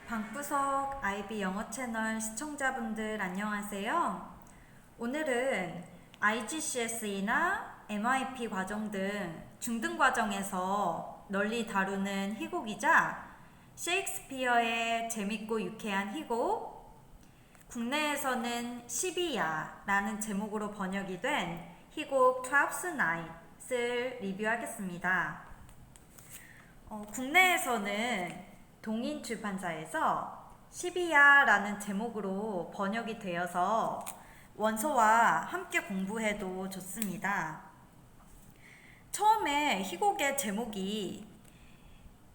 방구석 IB 영어 채널 시청자분들 안녕하세요. 오늘은 IGCSE나 MIP 과정 등 중등 과정에서 널리 다루는 희곡이자 셰익스피어의 재밌고 유쾌한 희곡, 국내에서는 12야 라는 제목으로 번역이 된 희곡 Twelfth Night을 리뷰하겠습니다. 국내에서는 동인 출판사에서 12야 라는 제목으로 번역이 되어서 원서와 함께 공부해도 좋습니다. 처음에 희곡의 제목이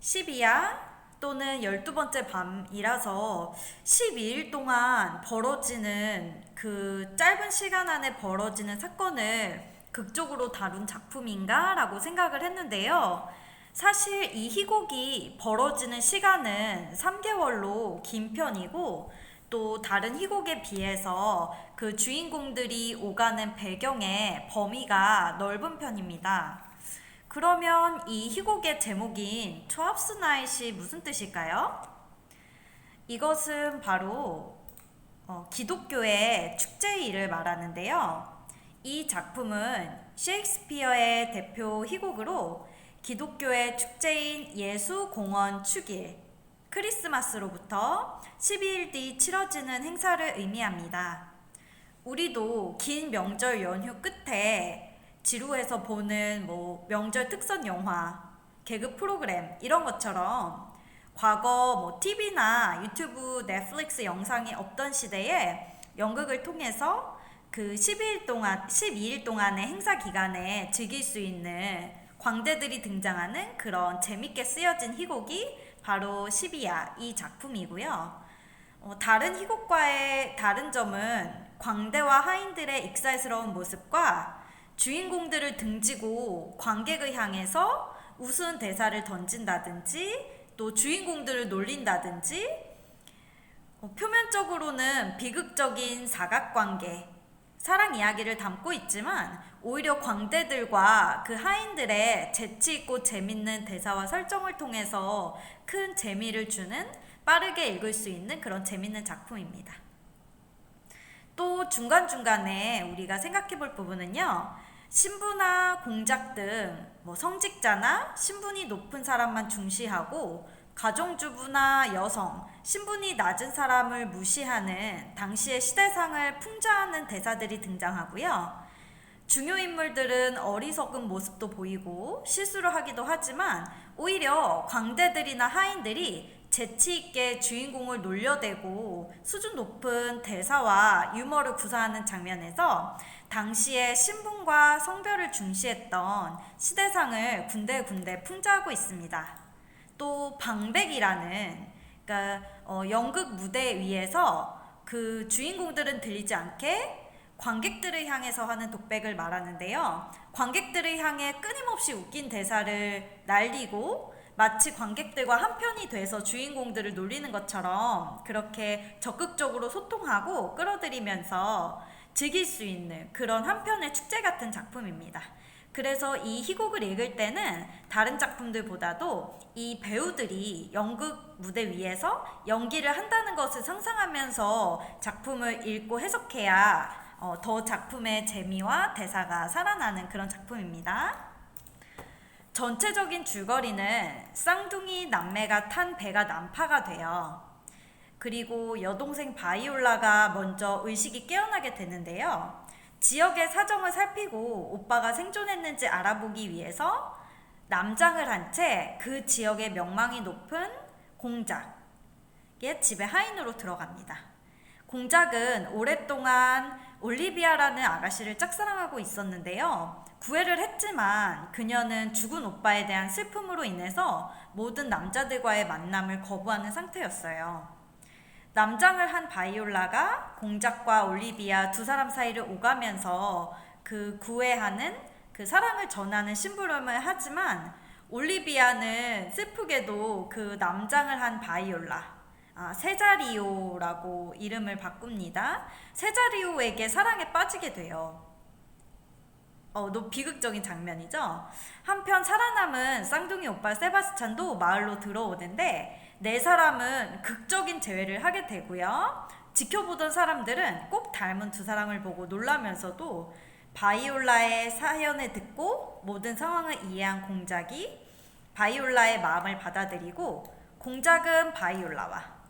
12야 또는 12번째 밤이라서 12일 동안 벌어지는 그 짧은 시간 안에 벌어지는 사건을 극적으로 다룬 작품인가 라고 생각을 했는데요. 사실 이 희곡이 벌어지는 시간은 3개월로 긴 편이고 또 다른 희곡에 비해서 그 주인공들이 오가는 배경의 범위가 넓은 편입니다. 그러면 이 희곡의 제목인 Twelfth Night이 무슨 뜻일까요? 이것은 바로 기독교의 축제일을 말하는데요. 이 작품은 셰익스피어의 대표 희곡으로 기독교의 축제인 예수공원 축일, 크리스마스로부터 12일 뒤 치러지는 행사를 의미합니다. 우리도 긴 명절 연휴 끝에 지루해서 보는 명절 특선 영화, 개그 프로그램 이런 것처럼 과거 TV나 유튜브, 넷플릭스 영상이 없던 시대에 연극을 통해서 그 12일 동안의 행사 기간에 즐길 수 있는 광대들이 등장하는 그런 재밌게 쓰여진 희곡이 바로 12야 이 작품이고요. 다른 희곡과의 다른 점은 광대와 하인들의 익살스러운 모습과 주인공들을 등지고 관객을 향해서 우스운 대사를 던진다든지 또 주인공들을 놀린다든지 표면적으로는 비극적인 사각관계, 사랑 이야기를 담고 있지만 오히려 광대들과 그 하인들의 재치있고 재밌는 대사와 설정을 통해서 큰 재미를 주는 빠르게 읽을 수 있는 그런 재밌는 작품입니다. 또 중간중간에 우리가 생각해 볼 부분은요. 신부나 공작 등 성직자나 신분이 높은 사람만 중시하고 가정주부나 여성, 신분이 낮은 사람을 무시하는 당시의 시대상을 풍자하는 대사들이 등장하고요. 중요 인물들은 어리석은 모습도 보이고 실수를 하기도 하지만 오히려 광대들이나 하인들이 재치있게 주인공을 놀려대고 수준 높은 대사와 유머를 구사하는 장면에서 당시의 신분과 성별을 중시했던 시대상을 군데군데 풍자하고 있습니다. 또 방백이라는 연극 무대 위에서 그 주인공들은 들리지 않게 관객들을 향해서 하는 독백을 말하는데요. 관객들을 향해 끊임없이 웃긴 대사를 날리고 마치 관객들과 한편이 돼서 주인공들을 놀리는 것처럼 그렇게 적극적으로 소통하고 끌어들이면서 즐길 수 있는 그런 한편의 축제 같은 작품입니다. 그래서 이 희곡을 읽을 때는 다른 작품들보다도 이 배우들이 연극 무대 위에서 연기를 한다는 것을 상상하면서 작품을 읽고 해석해야 더 작품의 재미와 대사가 살아나는 그런 작품입니다. 전체적인 줄거리는 쌍둥이 남매가 탄 배가 난파가 돼요. 그리고 여동생 바이올라가 먼저 의식이 깨어나게 되는데요. 지역의 사정을 살피고 오빠가 생존했는지 알아보기 위해서 남장을 한 채 그 지역의 명망이 높은 공작의 집에 하인으로 들어갑니다. 공작은 오랫동안 올리비아라는 아가씨를 짝사랑하고 있었는데요. 구애를 했지만 그녀는 죽은 오빠에 대한 슬픔으로 인해서 모든 남자들과의 만남을 거부하는 상태였어요. 남장을 한 바이올라가 공작과 올리비아 두 사람 사이를 오가면서 그 구애하는 그 사랑을 전하는 심부름을 하지만 올리비아는 슬프게도 그 남장을 한 바이올라 세자리오라고 이름을 바꿉니다. 세자리오에게 사랑에 빠지게 돼요. 비극적인 장면이죠. 한편 살아남은 쌍둥이 오빠 세바스찬도 마을로 들어오는데 네 사람은 극적인 재회를 하게 되고요. 지켜보던 사람들은 꼭 닮은 두 사람을 보고 놀라면서도 바이올라의 사연을 듣고 모든 상황을 이해한 공작이 바이올라의 마음을 받아들이고 공작은 바이올라와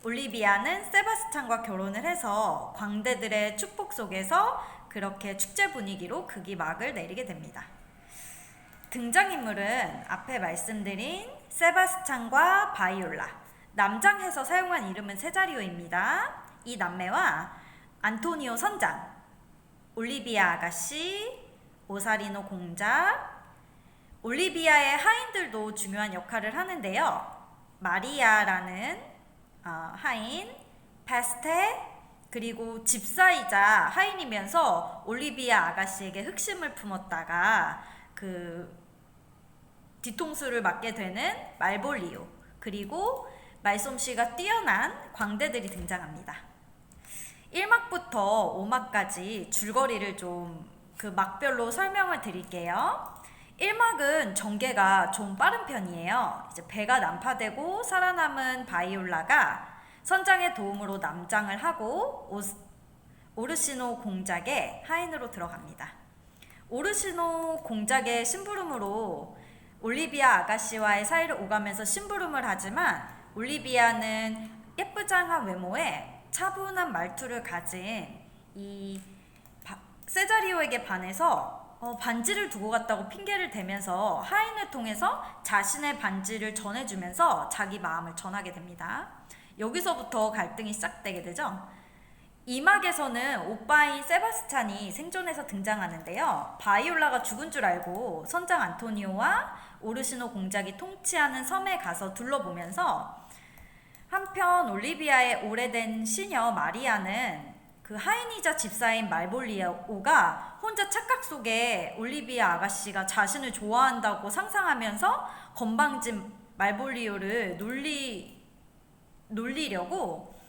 올리비아는 세바스찬과 결혼을 해서 광대들의 축복 속에서 그렇게 축제 분위기로 극이 막을 내리게 됩니다. 등장인물은 앞에 말씀드린 세바스찬과 바이올라, 남장해서 사용한 이름은 세자리오입니다. 이 남매와 안토니오 선장, 올리비아 아가씨, 오사리노 공작, 올리비아의 하인들도 중요한 역할을 하는데요. 마리아라는 하인, 페스테, 그리고 집사이자 하인이면서 올리비아 아가씨에게 흑심을 품었다가 그 뒤통수를 맞게 되는 말볼리오, 그리고 말솜씨가 뛰어난 광대들이 등장합니다. 1막부터 5막까지 줄거리를 좀 그 막별로 설명을 드릴게요. 1막은 전개가 좀 빠른 편이에요. 이제 배가 난파되고 살아남은 바이올라가 선장의 도움으로 남장을 하고 오르시노 공작의 하인으로 들어갑니다. 오르시노 공작의 심부름으로 올리비아 아가씨와의 사이를 오가면서 심부름을 하지만 올리비아는 예쁘장한 외모에 차분한 말투를 가진 이 세자리오에게 반해서 반지를 두고 갔다고 핑계를 대면서 하인을 통해서 자신의 반지를 전해주면서 자기 마음을 전하게 됩니다. 여기서부터 갈등이 시작되게 되죠. 이 막에서는 오빠인 세바스찬이 생존해서 등장하는데요. 바이올라가 죽은 줄 알고 선장 안토니오와 오르시노 공작이 통치하는 섬에 가서 둘러보면서 한편 올리비아의 오래된 시녀 마리아는 그 하인이자 집사인 말볼리오가 혼자 착각 속에 올리비아 아가씨가 자신을 좋아한다고 상상하면서 건방진 말볼리오를 놀리려고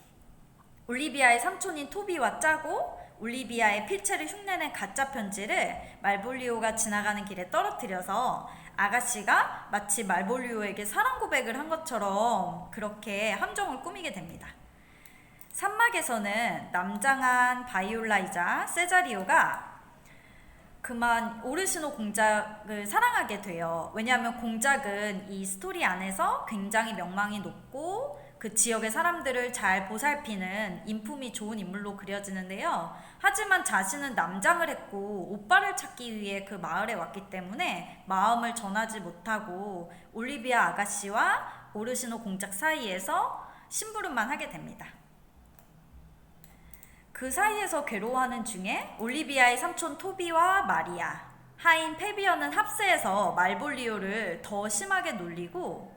올리비아의 삼촌인 토비와 짜고 올리비아의 필체를 흉내낸 가짜 편지를 말볼리오가 지나가는 길에 떨어뜨려서 아가씨가 마치 말볼리오에게 사랑 고백을 한 것처럼 그렇게 함정을 꾸미게 됩니다. 3막에서는 남장한 바이올라이자 세자리오가 그만 오르시노 공작을 사랑하게 돼요. 왜냐하면 공작은 이 스토리 안에서 굉장히 명망이 높고 그 지역의 사람들을 잘 보살피는 인품이 좋은 인물로 그려지는데요. 하지만 자신은 남장을 했고 오빠를 찾기 위해 그 마을에 왔기 때문에 마음을 전하지 못하고 올리비아 아가씨와 오르시노 공작 사이에서 심부름만 하게 됩니다. 그 사이에서 괴로워하는 중에 올리비아의 삼촌 토비와 마리아, 하인 페비어는 합세해서 말볼리오를 더 심하게 놀리고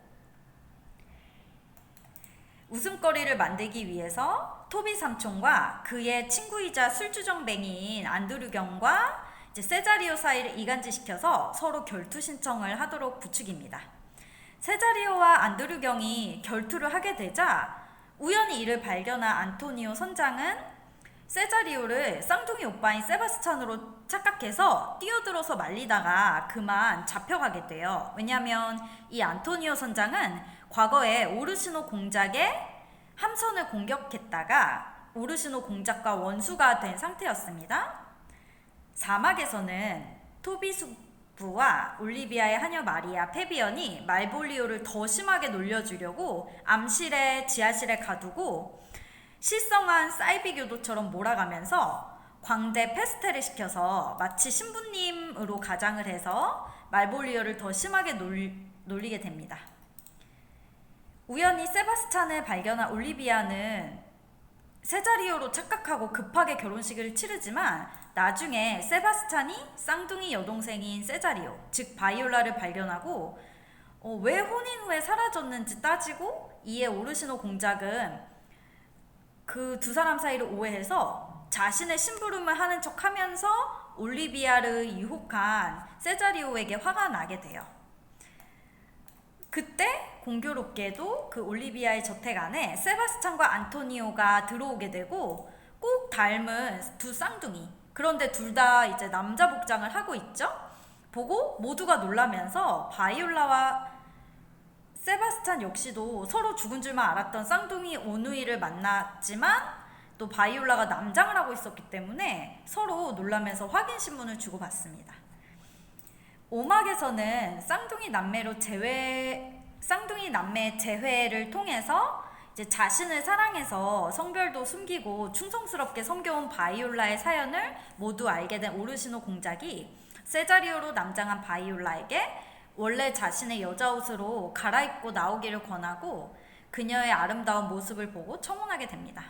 웃음거리를 만들기 위해서 토비 삼촌과 그의 친구이자 술주정뱅이인 안드류경과 이제 세자리오 사이를 이간질시켜서 서로 결투 신청을 하도록 부추깁니다. 세자리오와 안드류경이 결투를 하게 되자 우연히 이를 발견한 안토니오 선장은 세자리오를 쌍둥이 오빠인 세바스찬으로 착각해서 뛰어들어서 말리다가 그만 잡혀가게 돼요. 왜냐하면 이 안토니오 선장은 과거에 오르시노 공작의 함선을 공격했다가 오르시노 공작과 원수가 된 상태였습니다. 4막에서는 토비수부와 올리비아의 하녀 마리아 페비언이 말볼리오를 더 심하게 놀려주려고 암실에 지하실에 가두고 실성한 사이비 교도처럼 몰아가면서 광대 페스테를 시켜서 마치 신부님으로 가장을 해서 말볼리오를 더 심하게 놀리게 됩니다. 우연히 세바스찬을 발견한 올리비아는 세자리오로 착각하고 급하게 결혼식을 치르지만 나중에 세바스찬이 쌍둥이 여동생인 세자리오, 즉 바이올라를 발견하고 왜 혼인 후에 사라졌는지 따지고 이에 오르시노 공작은 그 두 사람 사이를 오해해서 자신의 심부름을 하는 척 하면서 올리비아를 유혹한 세자리오에게 화가 나게 돼요. 그때 공교롭게도 그 올리비아의 저택 안에 세바스찬과 안토니오가 들어오게 되고 꼭 닮은 두 쌍둥이 그런데 둘 다 이제 남자 복장을 하고 있죠. 보고 모두가 놀라면서 바이올라와 세바스찬 역시도 서로 죽은 줄만 알았던 쌍둥이 오누이를 만났지만 또 바이올라가 남장을 하고 있었기 때문에 서로 놀라면서 확인 신문을 주고받습니다. 오막에서는 쌍둥이 남매의 재회를 통해서 이제 자신을 사랑해서 성별도 숨기고 충성스럽게 섬겨온 바이올라의 사연을 모두 알게 된 오르시노 공작이 세자리오로 남장한 바이올라에게 원래 자신의 여자 옷으로 갈아입고 나오기를 권하고 그녀의 아름다운 모습을 보고 청혼하게 됩니다.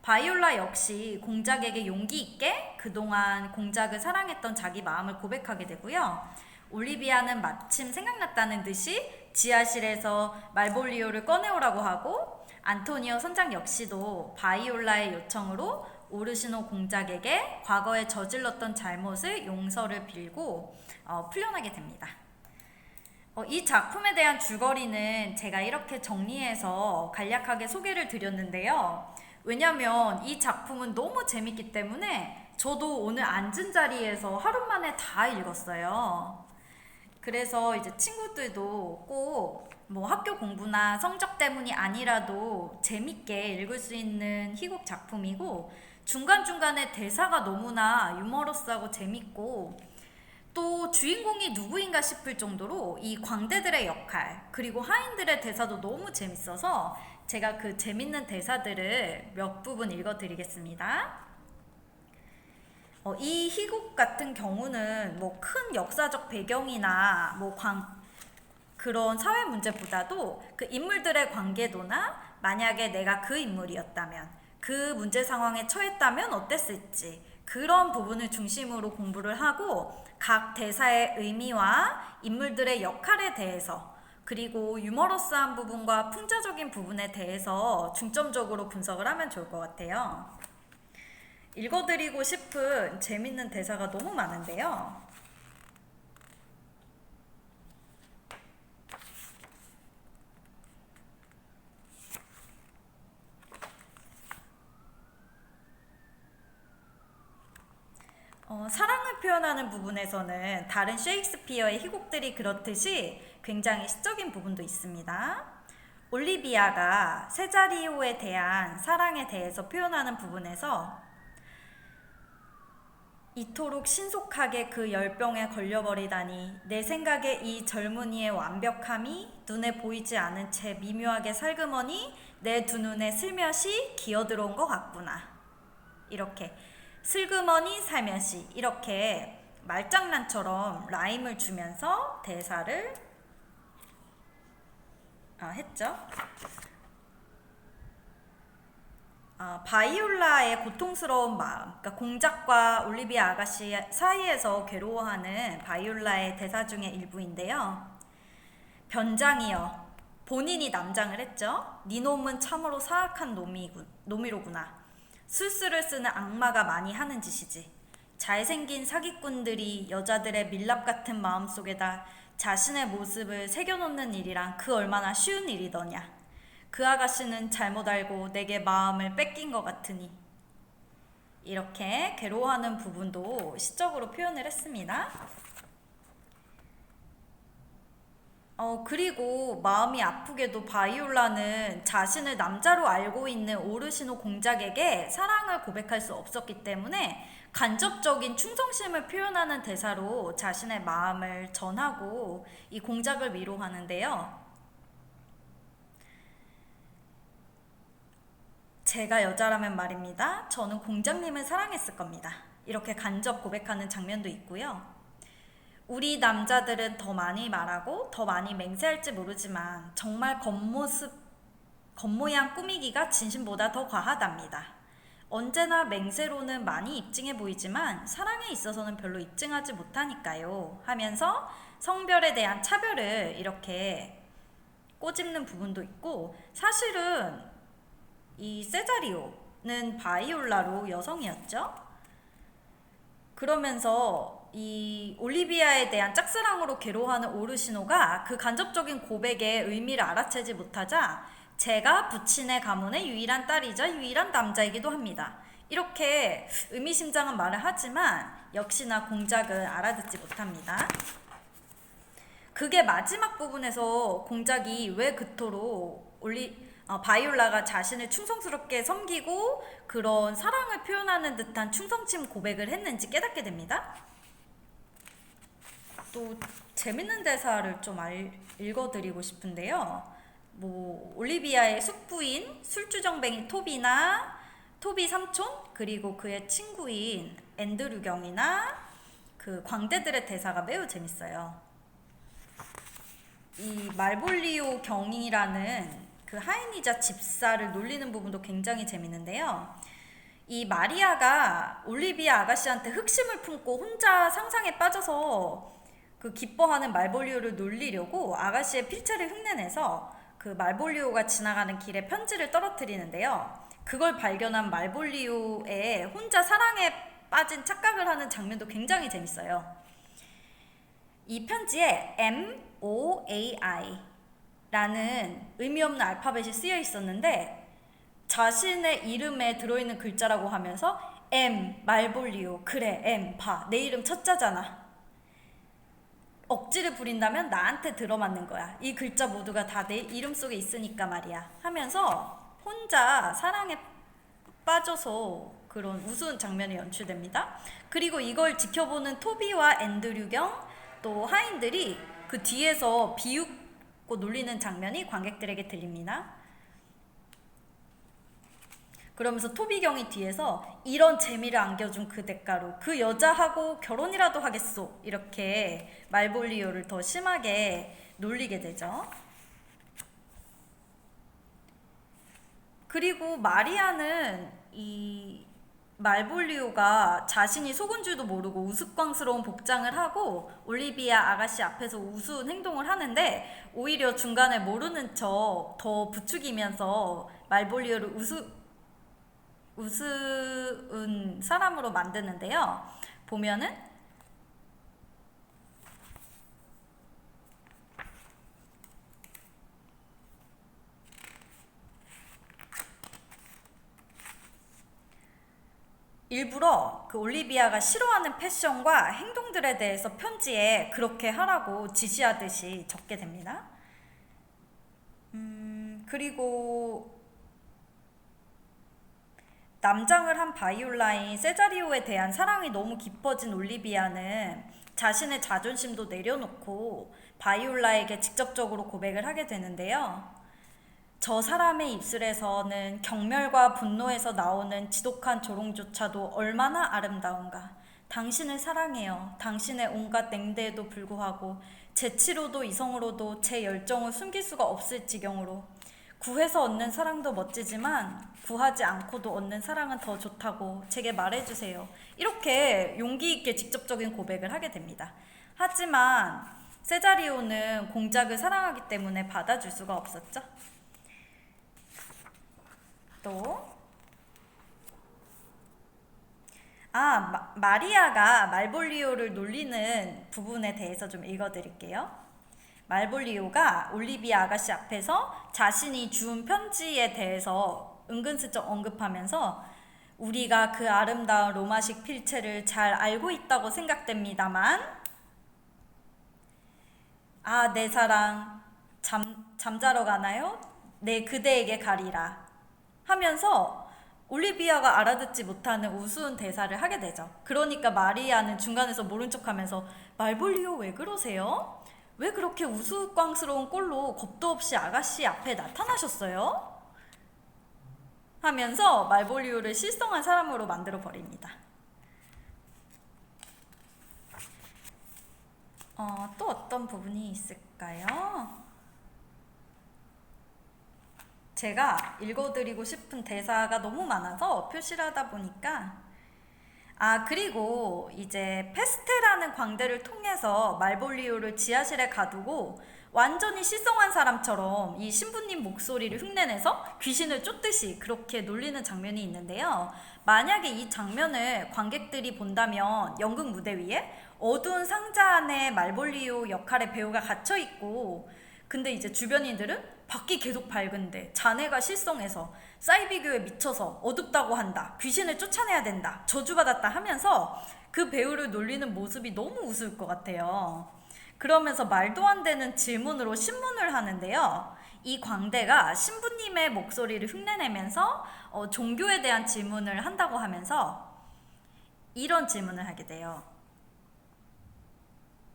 바이올라 역시 공작에게 용기 있게 그동안 공작을 사랑했던 자기 마음을 고백하게 되고요. 올리비아는 마침 생각났다는 듯이 지하실에서 말볼리오를 꺼내오라고 하고 안토니오 선장 역시도 바이올라의 요청으로 오르시노 공작에게 과거에 저질렀던 잘못을 용서를 빌고 풀려나게 됩니다. 이 작품에 대한 줄거리는 제가 이렇게 정리해서 간략하게 소개를 드렸는데요. 왜냐면 이 작품은 너무 재밌기 때문에 저도 오늘 앉은 자리에서 하루 만에 다 읽었어요. 그래서 이제 친구들도 꼭 뭐 학교 공부나 성적 때문이 아니라도 재밌게 읽을 수 있는 희곡 작품이고 중간중간에 대사가 너무나 유머러스하고 재밌고 또 주인공이 누구인가 싶을 정도로 이 광대들의 역할 그리고 하인들의 대사도 너무 재밌어서 제가 그 재밌는 대사들을 몇 부분 읽어드리겠습니다. 이 희곡 같은 경우는 뭐 큰 역사적 배경이나 뭐 그런 사회 문제보다도 그 인물들의 관계도나 만약에 내가 그 인물이었다면 그 문제 상황에 처했다면 어땠을지 그런 부분을 중심으로 공부를 하고 각 대사의 의미와 인물들의 역할에 대해서 그리고 유머러스한 부분과 풍자적인 부분에 대해서 중점적으로 분석을 하면 좋을 것 같아요. 읽어드리고 싶은 재밌는 대사가 너무 많은데요. 사랑을 표현하는 부분에서는 다른 셰익스피어의 희곡들이 그렇듯이 굉장히 시적인 부분도 있습니다. 올리비아가 세자리오에 대한 사랑에 대해서 표현하는 부분에서 이토록 신속하게 그 열병에 걸려버리다니 내 생각에 이 젊은이의 완벽함이 눈에 보이지 않은 채 미묘하게 살그머니 내 두 눈에 슬며시 기어들어온 것 같구나. 이렇게 슬그머니 살며시 이렇게 말장난처럼 라임을 주면서 대사를 했죠. 바이올라의 고통스러운 마음, 그러니까 공작과 올리비아 아가씨 사이에서 괴로워하는 바이올라의 대사 중에 일부인데요. 변장이여, 본인이 남장을 했죠. 네 놈은 참으로 사악한 놈이로구나. 술수를 쓰는 악마가 많이 하는 짓이지. 잘생긴 사기꾼들이 여자들의 밀랍 같은 마음속에다 자신의 모습을 새겨놓는 일이란 그 얼마나 쉬운 일이더냐. 그 아가씨는 잘못 알고 내게 마음을 뺏긴 것 같으니. 이렇게 괴로워하는 부분도 시적으로 표현을 했습니다. 그리고 마음이 아프게도 바이올라는 자신을 남자로 알고 있는 오르시노 공작에게 사랑을 고백할 수 없었기 때문에 간접적인 충성심을 표현하는 대사로 자신의 마음을 전하고 이 공작을 위로하는데요. 제가 여자라면 말입니다. 저는 공작님을 사랑했을 겁니다. 이렇게 간접 고백하는 장면도 있고요. 우리 남자들은 더 많이 말하고 더 많이 맹세할지 모르지만 정말 겉모양 꾸미기가 진심보다 더 과하답니다. 언제나 맹세로는 많이 입증해 보이지만 사랑에 있어서는 별로 입증하지 못하니까요. 하면서 성별에 대한 차별을 이렇게 꼬집는 부분도 있고 사실은 이 세자리오는 바이올라로 여성이었죠. 그러면서 이 올리비아에 대한 짝사랑으로 괴로워하는 오르시노가 그 간접적인 고백의 의미를 알아채지 못하자 제가 부친의 가문의 유일한 딸이자 유일한 남자이기도 합니다. 이렇게 의미심장한 말을 하지만 역시나 공작은 알아듣지 못합니다. 그게 마지막 부분에서 공작이 왜 그토록 바이올라가 자신을 충성스럽게 섬기고 그런 사랑을 표현하는 듯한 충성심 고백을 했는지 깨닫게 됩니다. 또 재밌는 대사를 좀 읽어드리고 싶은데요. 올리비아의 숙부인 술주정뱅이 토비 삼촌, 그리고 그의 친구인 앤드류 경이나 그 광대들의 대사가 매우 재밌어요. 이 말볼리오 경이라는 그 하인이자 집사를 놀리는 부분도 굉장히 재밌는데요. 이 마리아가 올리비아 아가씨한테 흑심을 품고 혼자 상상에 빠져서 그 기뻐하는 말볼리오를 놀리려고 아가씨의 필체를 흉내내서 그 말볼리오가 지나가는 길에 편지를 떨어뜨리는데요. 그걸 발견한 말볼리오의 혼자 사랑에 빠진 착각을 하는 장면도 굉장히 재밌어요. 이 편지에 MOAI 라는 의미 없는 알파벳이 쓰여 있었는데 자신의 이름에 들어있는 글자라고 하면서 M, 말볼리오, 그래 M, 봐, 내 이름 첫자잖아. 억지를 부린다면 나한테 들어맞는 거야. 이 글자 모두가 다 내 이름 속에 있으니까 말이야. 하면서 혼자 사랑에 빠져서 그런 우스운 장면이 연출됩니다. 그리고 이걸 지켜보는 토비와 앤드류 경, 또 하인들이 그 뒤에서 비웃고 놀리는 장면이 관객들에게 들립니다. 그러면서 토비 경이 뒤에서 이런 재미를 안겨준 그 대가로 그 여자하고 결혼이라도 하겠소, 이렇게 말볼리오를 더 심하게 놀리게 되죠. 그리고 마리아는 이 말볼리오가 자신이 속은 줄도 모르고 우스꽝스러운 복장을 하고 올리비아 아가씨 앞에서 우스운 행동을 하는데 오히려 중간에 모르는 척 더 부추기면서 말볼리오를 우스운 사람으로 만드는데요. 보면은 일부러 그 올리비아가 싫어하는 패션과 행동들에 대해서 편지에 그렇게 하라고 지시하듯이 적게 됩니다. 그리고 남장을 한 바이올라인 세자리오에 대한 사랑이 너무 깊어진 올리비아는 자신의 자존심도 내려놓고 바이올라에게 직접적으로 고백을 하게 되는데요. 저 사람의 입술에서는 경멸과 분노에서 나오는 지독한 조롱조차도 얼마나 아름다운가. 당신을 사랑해요. 당신의 온갖 냉대에도 불구하고 재치로도 이성으로도 제 열정을 숨길 수가 없을 지경으로 구해서 얻는 사랑도 멋지지만 구하지 않고도 얻는 사랑은 더 좋다고 제게 말해주세요. 이렇게 용기 있게 직접적인 고백을 하게 됩니다. 하지만 세자리오는 공작을 사랑하기 때문에 받아줄 수가 없었죠. 또 마리아가 말볼리오를 놀리는 부분에 대해서 좀 읽어드릴게요. 말볼리오가 올리비아 아가씨 앞에서 자신이 준 편지에 대해서 은근슬쩍 언급하면서 우리가 그 아름다운 로마식 필체를 잘 알고 있다고 생각됩니다만 내 사랑 잠자러 가나요? 네, 그대에게 가리라 하면서 올리비아가 알아듣지 못하는 우스운 대사를 하게 되죠. 그러니까 마리아는 중간에서 모른 척하면서 말볼리오 왜 그러세요? 왜 그렇게 우스꽝스러운 꼴로 겁도 없이 아가씨 앞에 나타나셨어요? 하면서 말볼리오를 실성한 사람으로 만들어 버립니다. 또 어떤 부분이 있을까요? 제가 읽어드리고 싶은 대사가 너무 많아서 표시를 하다 보니까 그리고 이제 페스테라는 광대를 통해서 말볼리오를 지하실에 가두고 완전히 실성한 사람처럼 이 신부님 목소리를 흉내내서 귀신을 쫓듯이 그렇게 놀리는 장면이 있는데요. 만약에 이 장면을 관객들이 본다면 연극 무대 위에 어두운 상자 안에 말볼리오 역할의 배우가 갇혀있고 근데 이제 주변인들은 밖이 계속 밝은데 자네가 실성해서 사이비교에 미쳐서 어둡다고 한다. 귀신을 쫓아내야 된다. 저주받았다 하면서 그 배우를 놀리는 모습이 너무 우스울 것 같아요. 그러면서 말도 안 되는 질문으로 신문을 하는데요. 이 광대가 신부님의 목소리를 흉내내면서 종교에 대한 질문을 한다고 하면서 이런 질문을 하게 돼요.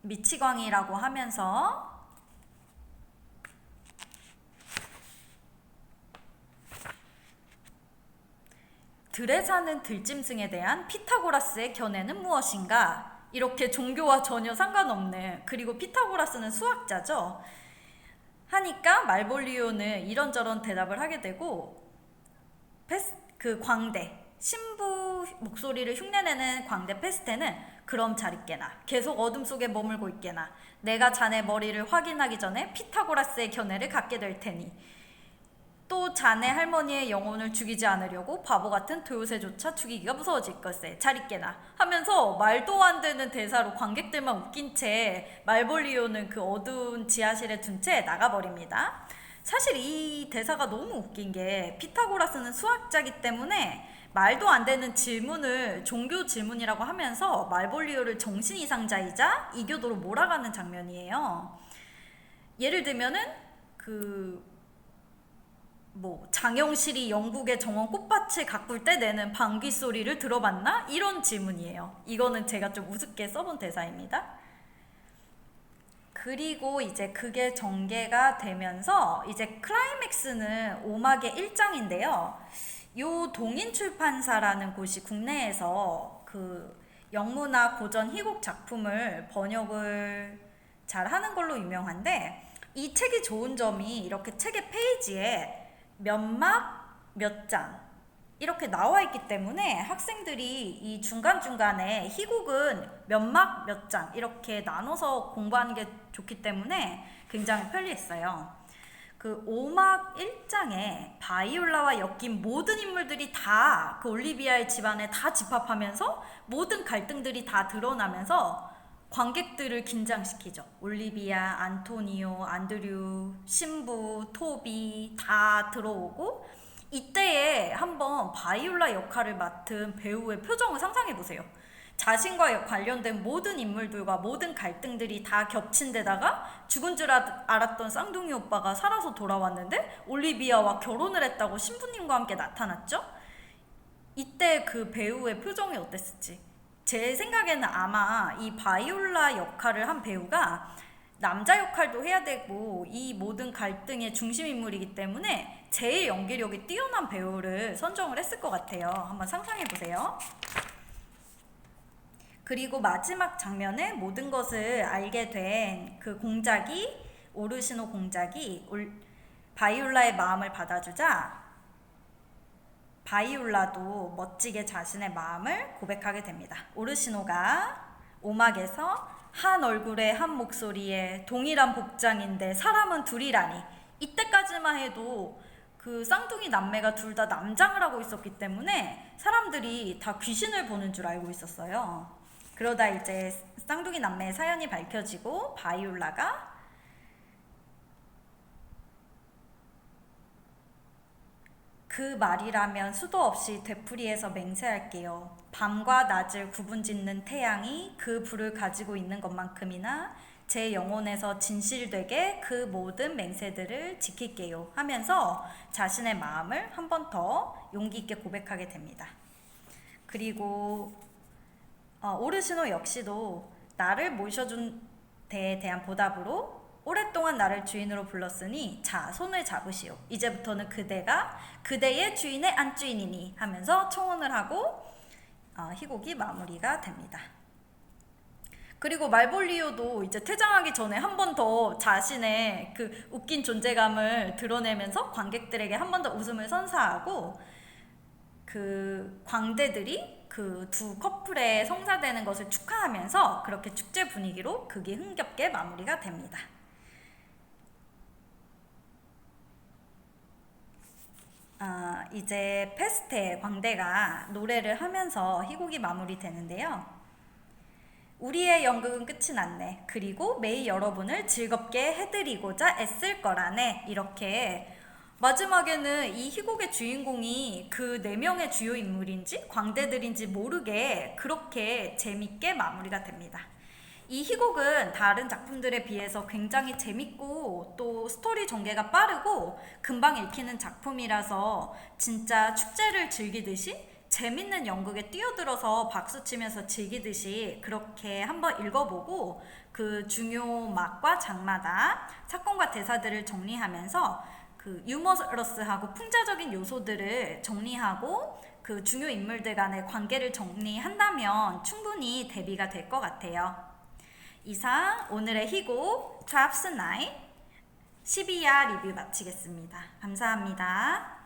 미치광이라고 하면서 들에 사는 들짐승에 대한 피타고라스의 견해는 무엇인가? 이렇게 종교와 전혀 상관없는, 그리고 피타고라스는 수학자죠. 하니까 말볼리오는 이런저런 대답을 하게 되고 그 광대, 신부 목소리를 흉내내는 광대 페스테는 그럼 잘 있게나, 계속 어둠 속에 머물고 있게나, 내가 자네 머리를 확인하기 전에 피타고라스의 견해를 갖게 될 테니, 또 자네 할머니의 영혼을 죽이지 않으려고 바보 같은 도요새조차 죽이기가 무서워질 것에 잘 있게나 하면서 말도 안 되는 대사로 관객들만 웃긴 채 말볼리오는 그 어두운 지하실에 둔 채 나가버립니다. 사실 이 대사가 너무 웃긴 게 피타고라스는 수학자이기 때문에 말도 안 되는 질문을 종교 질문이라고 하면서 말볼리오를 정신 이상자이자 이교도로 몰아가는 장면이에요. 예를 들면은 장영실이 영국의 정원 꽃밭을 가꿀 때 내는 방귀 소리를 들어봤나? 이런 질문이에요. 이거는 제가 좀 우습게 써본 대사입니다. 그리고 이제 그게 전개가 되면서 이제 클라이맥스는 5막의 1장인데요. 요 동인출판사라는 곳이 국내에서 그 영문화 고전 희곡 작품을 번역을 잘 하는 걸로 유명한데, 이 책이 좋은 점이 이렇게 책의 페이지에 몇 막, 몇 장 이렇게 나와 있기 때문에 학생들이 이 중간중간에 희곡은 몇 막, 몇 장 이렇게 나눠서 공부하는 게 좋기 때문에 굉장히 편리했어요. 그 5막 1장에 바이올라와 엮인 모든 인물들이 다 그 올리비아의 집안에 다 집합하면서 모든 갈등들이 다 드러나면서 관객들을 긴장시키죠. 올리비아, 안토니오, 안드류, 신부, 토비 다 들어오고, 이때에 한번 바이올라 역할을 맡은 배우의 표정을 상상해 보세요. 자신과 관련된 모든 인물들과 모든 갈등들이 다 겹친 데다가 죽은 줄 알았던 쌍둥이 오빠가 살아서 돌아왔는데 올리비아와 결혼을 했다고 신부님과 함께 나타났죠. 이때 그 배우의 표정이 어땠을지. 제 생각에는 아마 이 바이올라 역할을 한 배우가 남자 역할도 해야 되고 이 모든 갈등의 중심 인물이기 때문에 제일 연기력이 뛰어난 배우를 선정을 했을 것 같아요. 한번 상상해 보세요. 그리고 마지막 장면에 모든 것을 알게 된 그 공작이, 오르시노 공작이 바이올라의 마음을 받아주자 바이올라도 멋지게 자신의 마음을 고백하게 됩니다. 오르시노가 오막에서 한 얼굴에 한 목소리에 동일한 복장인데 사람은 둘이라니, 이때까지만 해도 그 쌍둥이 남매가 둘 다 남장을 하고 있었기 때문에 사람들이 다 귀신을 보는 줄 알고 있었어요. 그러다 이제 쌍둥이 남매의 사연이 밝혀지고 바이올라가 그 말이라면 수도 없이 되풀이해서 맹세할게요. 밤과 낮을 구분짓는 태양이 그 불을 가지고 있는 것만큼이나 제 영혼에서 진실되게 그 모든 맹세들을 지킬게요 하면서 자신의 마음을 한 번 더 용기 있게 고백하게 됩니다. 그리고 오르시노 역시도 나를 모셔준 데에 대한 보답으로 오랫동안 나를 주인으로 불렀으니 자 손을 잡으시오. 이제부터는 그대가 그대의 주인의 안주인이니 하면서 청혼을 하고 희곡이 마무리가 됩니다. 그리고 말볼리오도 이제 퇴장하기 전에 한 번 더 자신의 그 웃긴 존재감을 드러내면서 관객들에게 한 번 더 웃음을 선사하고 그 광대들이 그 두 커플의 성사되는 것을 축하하면서 그렇게 축제 분위기로 극이 흥겹게 마무리가 됩니다. 이제 페스테 광대가 노래를 하면서 희곡이 마무리되는데요. 우리의 연극은 끝이 났네. 그리고 매일 여러분을 즐겁게 해드리고자 애쓸 거라네. 이렇게 마지막에는 이 희곡의 주인공이 그 네 명의 주요 인물인지 광대들인지 모르게 그렇게 재밌게 마무리가 됩니다. 이 희곡은 다른 작품들에 비해서 굉장히 재밌고 또 스토리 전개가 빠르고 금방 읽히는 작품이라서 진짜 축제를 즐기듯이 재밌는 연극에 뛰어들어서 박수치면서 즐기듯이 그렇게 한번 읽어보고 그 중요 막과 장마다 사건과 대사들을 정리하면서 그 유머러스하고 풍자적인 요소들을 정리하고 그 중요 인물들 간의 관계를 정리한다면 충분히 대비가 될 것 같아요. 이상 오늘의 희곡 Traps Night 12야 리뷰 마치겠습니다. 감사합니다.